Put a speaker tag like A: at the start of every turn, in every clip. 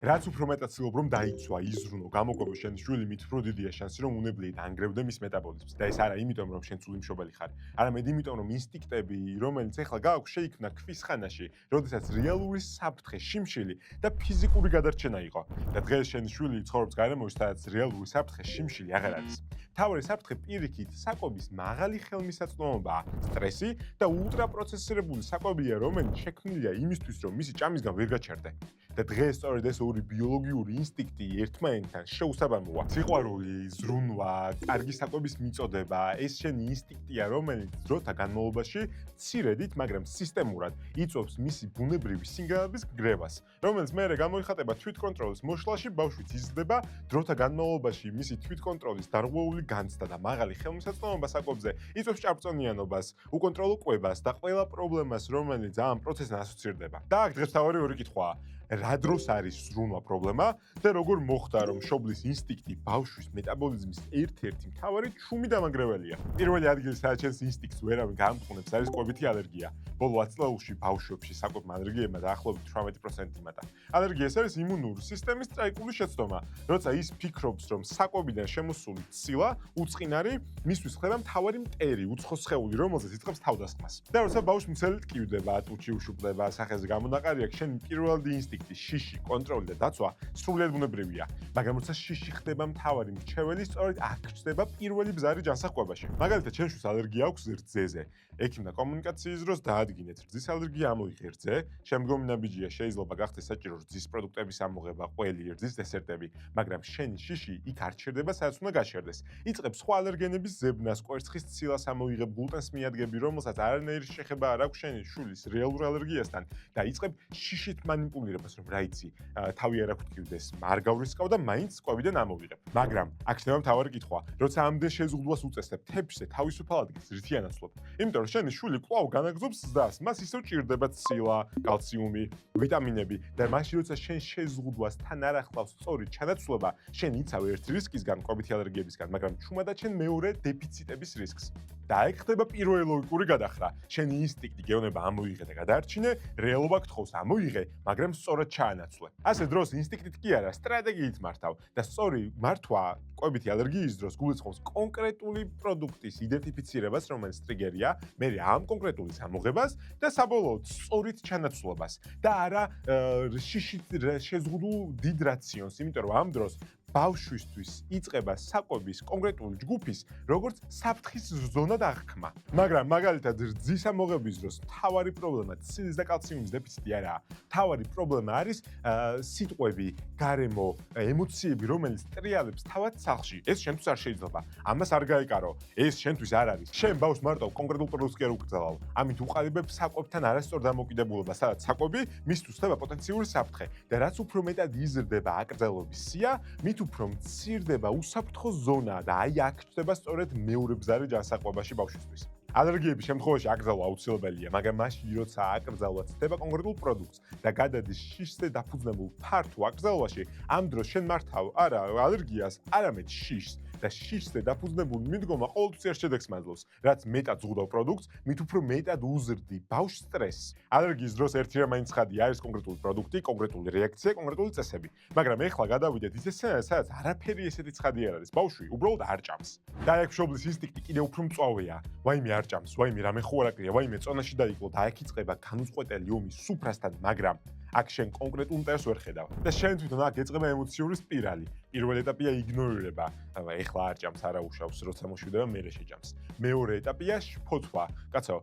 A: რაც უფრო მეტად ცდილობ რომ დაიცვა, იზრუნო, გამოკვებო შენი შვილი, მით უფრო დიდია შანსი რომ უნებლიეთ ანგრევდე მის მეტაბოლიზმს. და ეს არა იმიტომ რომ შენ ცუდი მშობელი ხარ, არამედ იმიტომ რომ ინსტინქტები, რომელიც ეხლა გააქვს, შეიქმნა ქვის ხანაში, როდესაც რეალური საფრთხე, შიმშილი და ფიზიკური გადარჩენა იყო. და დღეს შენი შვილი ცხოვრობს გარემოში, სადაც რეალური საფრთხე, შიმშილი აღარ არის. მთავარი საფრთხე პირიქით საკვების მაღალი ხელმისაწვდომობაა, სტრესი და ულტრაპროცესირებული საკვებია, რომელიც შექმნილია იმისთვის, რომ მისი ჭამისგან ვერ გაჩერდე. და დღეს სწორედ ეს ორი ბიოლოგიური ინსტინქტი ერთმანეთთან შეუსაბამოა. სიყვარული, ზრუნვა, კარგი საკვების მიწოდება, ეს შენი ინსტინქტია, რომელიც დროთა განმავლობაში მცირედით, მაგრამ სისტემურად იწვევს მისი ბუნებრივი სინგალების გრევას, რომელიც მერე გამოიხატება თვითკონტროლის მოშლაში, ბავშვიც იზრდება, დროთა განმავლობაში მისი თვითკონტროლის დარღვეული განცდა და მაღალი ხელმისაწვდომობა საკვებზე იწვევს ჭარბწონიანობას, უკონტროლო კვებას და ყველა პრობლემას, რომელიც ამ პროცესთან ასოცირდება. და აქ დღეს თავი ორი კითხვაა. რა დროს არის ზრუნვა პრობლემა და როგორ მოხდა რომ მშობლის ინსტინქტი ბავშვის მეტაბოლიზმის ერთ-ერთი მთავარი ჩუმი დამანგრეველია. პირველი ადგილი სადაც შენს ინსტინქტს ვერავინ გაამტყუნებს არის კვებითი ალერგია. ბოლო 10 წლებში ბავშვებში საკვებმა ალერგიებმა დაახლოებით 18% იმატა. ალერგია ეს არის იმუნური სისტემის ტრაიკული შეცდომა, როცა ის ფიქრობს რომ საკვებიდან შემოსული ცილა, უწყინარი, მისთვის ხდება მთავარი მტერი, უცხო სხეული, რომელზეც იწყებს თავდასხმას. და როცა ბავშვი მცელით ტკივდება, ატუჩი უშვება, სახეზე გამონაყარი აქვს, შენი პირველადი ინსტინქტი შიში, კონტროლი და დაცვა სრულიად ბუნებრივია. მაგრამ როცა შიში ხდება მთავარი მრჩეველი, სწორედ აქ ჩნდება პირველი ბზარი ჯანსაღ-კვებაში. მაგალითად, შენ შვილს ალერგია აქვს რძეზე. ექიმთან კომუნიკაციის დროს დაადგინეთ, რძის ალერგია ამოიღე რძე, შემდგომი ნაბიჯია შეიძლება გახდეს საჭირო რძის პროდუქტების ამოღება, ყველი, რძის დესერტები, მაგრამ შენი შიში იქ არ ჩერდება, სადაც უნდა გაჩერდეს. იწყებს სხვა ალერგენების ზებნას, კვერცხის ცილას ამოიღებ, გლუტენს მიადგები, რომელსაც არანაირი შეხება არ აქვს შენი შვილის რეალურ ალერგიასთან და იწყებ შიშით манипуლირებას, რომ რა იცი, თავი არ აქვთქივდეს, არ გავრისკავ და მაინც კვებიდან ამოვიღებ. მაგრამ აქ ხდება მთავარი კითხვა, როცა ამდენ შეზღუდვას უწესებ, თეფშზე თავისუფალ ადგილს რითიანაცვლებ. იმიტომ რომ შენი შვილი კვლავ განაგზობს ზდას, მას ისევ ჭირდება ცილა, კალციუმი, ვიტამინები და მაშინ როცა შენ შეზღუდვას თან არ ახლავს სწორი ჩანაცვლება, შენ იცავ ერთ რისკისგან, კვებითი ალერგიებისგან, მაგრამ ჩუმადად შენ მეორე დეფიციტების რისკს. და ეგ ხდება პირველი ლოგიკური გადახრა. შენი ინსტინქტი გეუბნება ამოიღე და გადაარჩინე, რეალობა გთხოვს ამოიღე, მაგრამ სწორად ჩაანაცვლე. ასე დროს ინსტინქტით კი არა, სტრატეგიით მართავ და სწორი მართვა კვებითი ალერგიის დროს გულისხმობს კონკრეტული პროდუქტის იდენტიფიცირებას, რომელიც ტრიგერია, მერე ამ კონკრეტულის ამოღებას და საბოლოოდ სწორით ჩანაცვლებას და არა შიშით შეზღუდულ დიდ რაციონს, იმიტომ რომ ამ დროს ბავშვისთვის იწყება საკვების კონკრეტული ჯგუფის, როგორც საფრთხის ზონა და აღქმა. მაგრამ მაგალითად რძის ამოღების დროს მთავარი პრობლემა ცილის და კალციუმის დეფიციტი არაა. მთავარი პრობლემა არის სიტყვები, გარემო, ემოციები, რომელიც ტრიალებს თავად სახლში. ეს შენთვის არ შეიძლება. ამას არ გაეკარო. ეს შენთვის არ არის. შენ ბავშვს მარტო კონკრეტულ პროდუქტს კი არ უკრძალავ. ამით უყალიბებ საკვებთან არასწორ დამოკიდებულებას, სადაც საკვები მისთვის ხდება პოტენციური საფრთხე და რაც უფრო მეტად იზრდება აკრძალვების სია, მით უფრო მცირდება უსაფრთხო ზონა და აი აქ ჩნდება სწორედ მეორე ბზარი ჯანსაღ-კვებაში ბავშვისთვის. ალერგიების შემთხვევაში აკრძალვა აუცილებელია, მაგრამ მაშინ როცა აკრძალვა ცდება კონკრეტულ პროდუქტს და გადადის შიშზე დაფუძნებულ ფართო აკრძალვაში, ამ დროს შენ მართავ არა ალერგიას, არამედ შიშს. და შიშზე დაფუძნებული მიდგომა ყოველთვის ერთ შედეგს მაძლევს. რაც მეტად ზღუდავ პროდუქტს, მით უფრო მეტად უზრდი ბავშვს სტრესს. ალერგიის დროს ერთი რამ მაინც ხადია, არის კონკრეტული პროდუქტი, კონკრეტული რეაქცია, კონკრეტული წესები. მაგრამ ეხლა გადავიდეთ ისე სცენაზე, სადაც არაფერი ესეთი ცხადი არ არის. ბავშვი უბრალოდ არ ჭამს. და აქ მშობლის ინსტინქტი კიდევ უფრო მწვავეა. ვაიმე არ ჭამს, ვაიმე რამე ხوارაკრია, ვაიმე წონაში დაიკლო და აქ იწყება განუწყვეტელი ომი სუფრასთან, მაგრამ აქ შენ კონკრეტულ მტერს ვერ ხედავ. და შენ თვითონ აქ ეწყება ემოციური სპირალი. პირველი ეტაპია იგნორირება. ეხლა არ ჭამს, არა უშავს, როცა მოშვიდება მერე შეჭამს. მეორე ეტაპია შფოთვა. კაცო,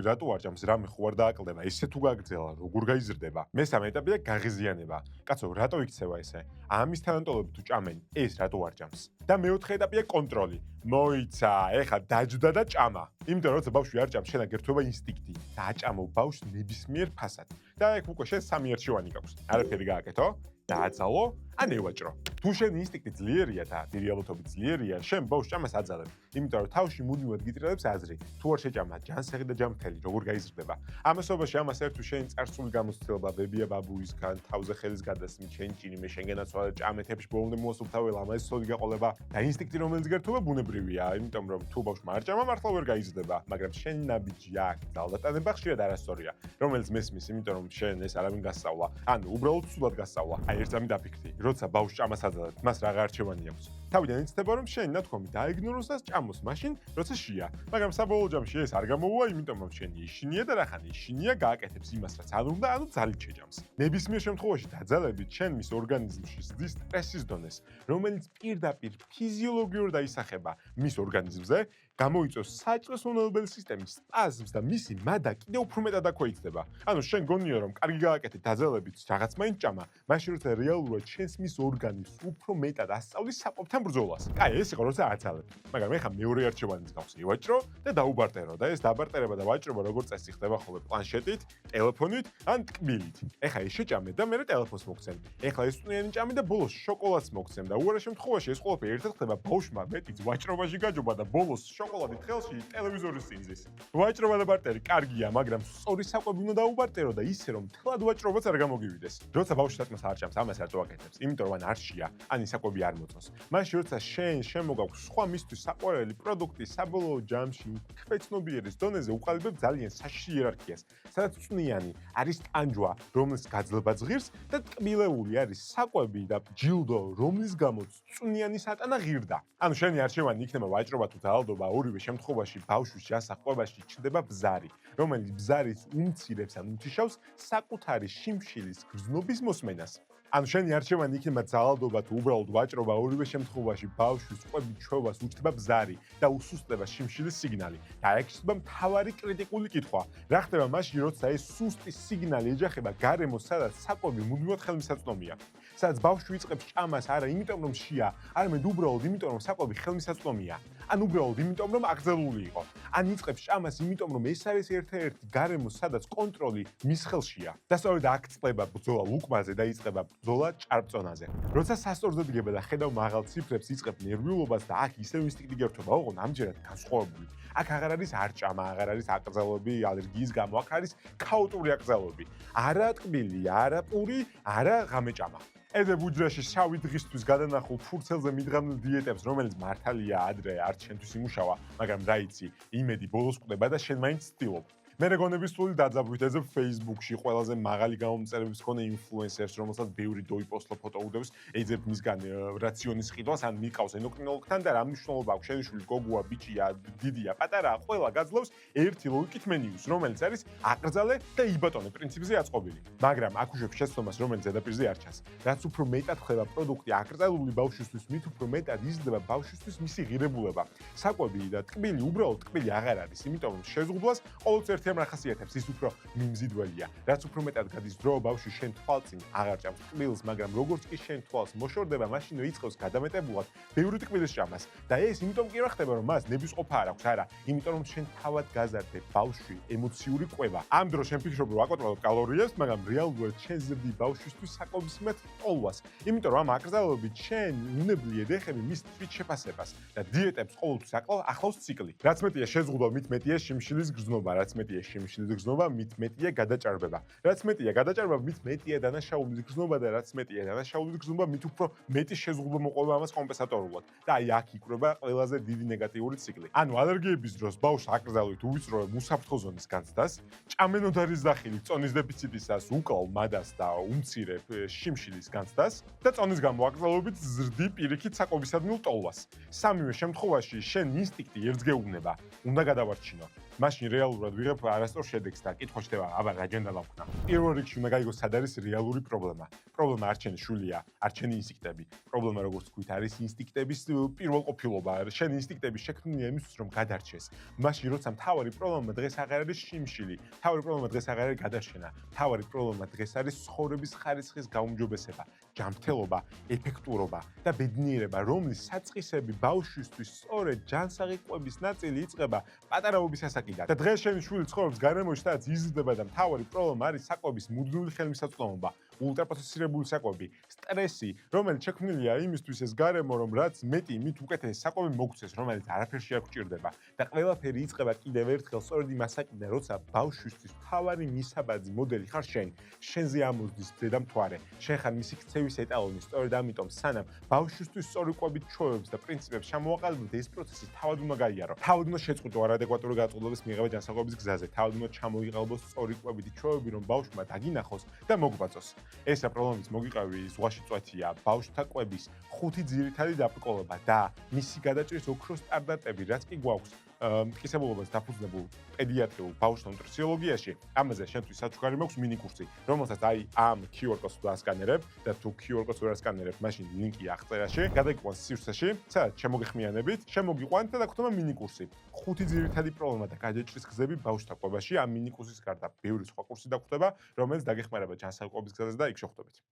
A: რატო არ ჭამს? რამე ხო არ დააკლდება? ესე თუ გაგრძელა, როგორ გაიზრდება? მესამე ეტაპია გაღიზიანება. კაცო, რატო იქცევა ესე? ამის თანატოლები თუ ჭამენ, ეს რატო არ ჭამს? და მეოთხე ეტაპია კონტროლი. მოიცა, ეხლა დაჯდა და ჭამა. იმიტომ რომ როცა ბავშვი არ ჭამს, შენ აგერთვება ინსტინქტი. დააჭამო ბავშვს ნებისმიერ ფასად. და ეგ უკვე შენ სამი არჩევანი გაქვს. არაფერი გააკეთო, დააძალო, ან ევაჭრო. თუ შენ ინსტინქტი ძლიერია და რეალობითი ძლიერია, შენ ბავშვს ჭამას აძალებ. იმიტომ რომ თავში მუდმივად გიტრიალებს აზრი, თუ არ შეჭამა ჯანსაღი და ჯანმრთელი, როგორ გაიზრდება. ამასობაში ამას ერთუ შენ წარსული გამოცდილება ბებია ბაბუისგან, თავზე ხელის გადასმით, შენ ჭინი მე შენგენაც ვარ ჭამეთებში ბოლომდე მოასუფთავე ლამაზი სოდი გაყოლება და ინსტინქტი რომელიც გერთობა ბუნებრივია, იმიტომ რომ თუ ბავშვმა არ ჭამა მართლა ვერ გაიზრდება, მაგრამ შენ ნაბიჯი აქ ძალდატანება ხშირად არასწორია, რომელიც მესმის, იმიტომ რომ შენ ეს არავინ გასწავლა, ანუ უბრალოდ სულად გასწავლა. აი ერთ ამი დაფიქრდი, როცა ბავშვს ჭამას აძალებ, მას რა არჩევანი აქვს. თავიდან იცდება რომ შენ ნათქვამი დაიგნოროს და ჭამოს მაშინ, როცა შია. მაგრამ საბოლოო ჯამში ეს არ გამოუვა, იმიტომ რომ შენ იშინია და რახან იშინია, გააკეთებს იმას, რაც არ უნდა, ანუ ძალით შეჭამს. ნებისმიერ შემთხვევაში დაძალებით შენ მის ორგანიზმში ზრდის სტრესის დონეს, რომელიც პირდაპირ ფიზიოლოგიურად დაისახება მის ორგანიზმზე, გამოიწვევს საჭმელს სისტემის სპაზმს და მისი მადა კიდევ უფრო მეტად აქვეითდება. ანუ შენ გონია რომ კარგი გააკეთე დაძალებით რაღაც მაინც ჭამა, მაშინ როცა რეალურად შენს მის ორგანიზმს უფრო მეტად ასწავლის საყოფთან ბრძოლას. კაი, ეს იყო როცა აძალებ. მაგრამ ეხლა მეორე არჩევანიც გაქვს ივაჭრო და დაუბარტერო და ეს დაბარტერება და ვაჭრობა როგორც წესი ხდება ხოლმე პლანშეტით, ტელეფონით ან ტკბილით. ეხლა ის შეჭამე და მე ტელეფონს მოგცემ. ეხლა ეს წვნიანი ჭამე და ბოლოს შოკოლადს მოგცემ და უარა შემთხვევაში ეს ყველაფერი ერთად ხდება ბავშვმა მეტიც ვაჭრობაში გაჯობა და ბოლოს შოკოლადით ხელში ტელევიზორის წინ ზის. ვაჭრობა და ბარტერი კარგია, მაგრამ სწორი საკვები უნდა დაუბარტერო და ისე რომ თლად ვაჭრობაც არ გამოგივიდეს. როცა ბავშვი საჭმელს არ ჭამს, ამას არ წოაკეთებს, იმიტომ რომ ან არ შია, ან ის საკვები არ მოწონს. მაშინ როცა შენ შემოგაქვს სხვა მისთვის საყვარელი პროდუქტი საბოლოო ჯამში ქვეცნობიერის დონეზე უყალიბებ ძალიან საშიში იერარქიას, სადაც წვნიანი არის ტანჯვა, რომელს გაძლება ღირს და ტკბილეული არის საკვები და ჯილდო, რომლის გამოც წვნიანი სატანა ღირდა. ანუ შენი არჩევანი იქნება ვაჭრობა თუ ძალადობა, ორივე შემთხვევაში ბავშვის ჯანსაღყვებაში ჩნდება ბზარი, რომელიც ბზარის უმცირებს ან უმჩიშავს საკუთარი შიმშილის გრძნობის მოსმენას. ანუ შენი არჩევანი იქნება ძალადობა თუ უბრალოდ ვაჭრობა, ორივე შემთხვევაში ბავშვის ყვებით ჩვევას უჩნდება ბზარი და უსუსტდება შიმშილის სიგნალი. და აქ ხდება მთავარი კრიტიკული კითხვა. რა ხდება მაშინ, როცა ეს სუსტი სიგნალი ეჯახება გარემოს, სადაც საკვები მუდმივად ხელმისაწვდომია. სადაც ბავშვი იწყებს ჭამას არა იმიტომ რომ შია, არამედ უბრალოდ იმიტომ რომ საკვები ხელმისაწვდომია. ან უბრალოდ იმიტომ რომ აკრძალული იყო. ან იწყებს ჭამას იმიტომ რომ ეს არის ერთ-ერთი გარემო, სადაც კონტროლი მის ხელშია. და სწორედ აქ წყდება ბრძოლა ლუკმაზე და იწყება ბრძოლა ჭარბწონაზე. როცა სასწორზე დგება და ხედავ მაღალ ციფრებს, იწყებ ნერვიულობას და აქ ისევ ინსტინქტი გერთობა, ოღონდ ამჯერად განსხვავებული. აქ აღარ არის არ ჭამა, აღარ არის აკრძალვები, ალერგიის გამო, აქ არის ქაოტური აკრძალვები. არა ტკბილი, არა პური, არა ღამეჭამა. ედებ უჯრაში შავი დღისთვის გადანახულ ფურცელზე მიდღამილ დიეტებს, რომელიც მართალია ადრე არც შენთვის იმუშავა, მაგრამ რა იცი, იმედი ბოლოს კვდება და შენ მაინც ცდილობ. მე რეგონების სული დაძაბვით ეძებ Facebook-ში ყველაზე მაღალი გამომწერების მქონე ინფლუენსერს, რომელსაც ბევრი დოიპოსტლო ფოტო უდევს, ეძებ მისგან რაციონის ყიდვას, ან მიყავს ენდოკრინოლოგთან და რა მნიშვნელობა აქვს შენიშნული გოგოა, ბიჭია, დიდია, პატარაა, ყველა გაძლევს ერთი ლოგიკით მენიუს, რომელიც არის აკრძალე და იბატონე პრინციპზე აწყობილი. მაგრამ აქ უშვებს შეცდომას, რომელიც ზედაპირზე არ ჩანს. რაც უფრო მეტად ხდება პროდუქტი აკრძალული ბავშვისთვის, მით უფრო მეტად იზრდება ბავშვისთვის მისი ღირებულება. საკვები და ტკბილი უბრალოდ ტკბილი აღარ არის, იმიტომ რომ შეზღუდვას ყოველთვის ამ ახასიათებს ის უფრო მიმზიდველია. რაც უფრო მეტად გადის დრო ბავშვი შენ თვალწინ აღარ ჭამს ტკბილს, მაგრამ როგორც კი შენ თვალს მოშორდება, მაშინვე იწყებს გადამეტებულად ბევრი ტკბილის ჭამას. და ეს იმიტომ კი რა ხდება, რომ მას ნებისყოფა არ აქვს, არა, იმიტომ რომ შენ თავად გაზარდებ ბავშვი ემოციური კვება. ამ დროს შენ ფიქრობ, რომ აკონტროლებ კალორიებს, მაგრამ რეალურად შენ ზრდი ბავშვისთვის საკმაოდ ტოლვას. იმიტომ რომ ამ აკრძალვებით შენ უნებლიე ეხები მის თვით შეფასებას და დიეტებს ყოველთვის ახლავს ციკლი. რაც მეტია შეზღუდვა, მით მეტია შიმშილის გრძნობა, რაც მეტია შიმშილის გრძნობა, მით მეტია გადაჭარბება. რაც მეტია გადაჭარბება, მით მეტია დანაშაულის გრძნობა და რაც მეტია დანაშაულის გრძნობა, მით უფრო მეტი შეზღუდვა მოყვება ამას კომპენსატორულად. და აი აქ იკვრება ყველაზე დიდი ნეგატიური ციკლი. ანუ ალერგიების დროს ბავშვს აკრძალვით უვიწროებ უსაფრთხო ზონის განცდას, ჭამენოდარის დახილით წონის დეფიციტისას უკალ მადას და უმცირებ შიმშილის განცდას და წონის გამო აკრძალვებით ზრდი პირიქით საკვებისადმი ტოლვას. სამივე შემთხვევაში შენ ინსტინქტი ერთს გეუბნება, უნდა გადავარჩინო. მაშინ რეალურად ვიღებ არასწორ შედეგს და კითხვა ხდება, აბა რა ჯენდა ლავქნა. პირველ რიგში უნდა გაიგოს სად არის რეალური პრობლემა. პრობლემა არ ჩემი შვილია, არ ჩემი ინსტინქტები. პრობლემა როგორც თქვით არის ინსტინქტების პირველყოფილობა. შენ ინსტინქტები შექმნილია იმისთვის რომ გადარჩეს. მაშინ როცა მთავარი პრობლემა დღეს აღარ არის შიმშილი, მთავარი პრობლემა დღეს აღარ არის გადარჩენა. მთავარი პრობლემა დღეს არის ცხოვრების ხარისხის გაუმჯობესება, ჯანმრთელობა, ეფექტურობა და ბედნიერება, რომლის საწყისები ბავშვისთვის სწორედ ჯანსაღი კვების ნაწილი იწყება პატარაობის ასაკიდან. და დღეს შენი შვილი ცხოვრობს გარემოში, სადაც იზრდება და მთავარი პრობლემა არის საკვების მუდმივი ხელმისაწვდომობა. ულტრაპროცესირებული საკვები, სტრესი, რომელიც შექმნილია იმისთვის ეს გარემო, რომ რაც მეტი, მით უკეთესი საკვები მოგცეს, რომელიც არაფერში არ გვჭირდება და ყველაფერი იწყება კიდევ ერთხელ სწორედ იმასაკიდან, როცა ბავშვისთვის მთავარი მისაბაძი მოდელი ხარ შენ. შენზე ამოძდის დედამთვარე, შენ ხარ მისი ქცევის ეტალონი, სწორედ ამიტომ სანამ ბავშვისთვის სწორი კვებით ჩვევებს და პრინციპებს ჩამოვაყალიბოთ, ეს პროცესი თავად უნდა გაიარო. თავად უნდა შეწყვიტო არადეკვატური გაწყვეტილების მიღება ჯანსაღობის გზაზე, თავად უნდა ჩამოიყალიბოს სწორი კვებითი ჩვევები, რომ ბავშვმა დაგინახოს და მოგვაწოს. ესა პრობლემის მოგიყევი ზღვაში წვეთია, ბავშვთა კვების 5 ძირითადი დაბრკოლება და მისი გადაჭრის ოქროს სტანდარტები, რაც კი გვაქვს მტკიცებულობას დაფუძნებულ პედიატრიულ ბავშვთა ნუტრიციოლოგიაში. ამაზე შენთვის საჩუქარი მაქვს მინი კურსი, რომელსაც აი ამ QR კოდს ვასკანერებ და თუ QR კოდს ვერ ასკანერებ, მაშინ ლინკი აღწერაში, გადაგიყვანს სივრცეში, სადაც შემოგეხმიანებით, შემოგიყვანთ და დაგხვდება მინი კურსი. 5 ძირითადი პრობლემა და გადაჭრის გზები ბავშვთა კვებაში. ამ მინი კურსის გარდა ბევრი სხვა კურსი დაგხვდება, რომელიც დაგეხმარება ჯანსაღობის გზაზე და იქ შევხვდებით.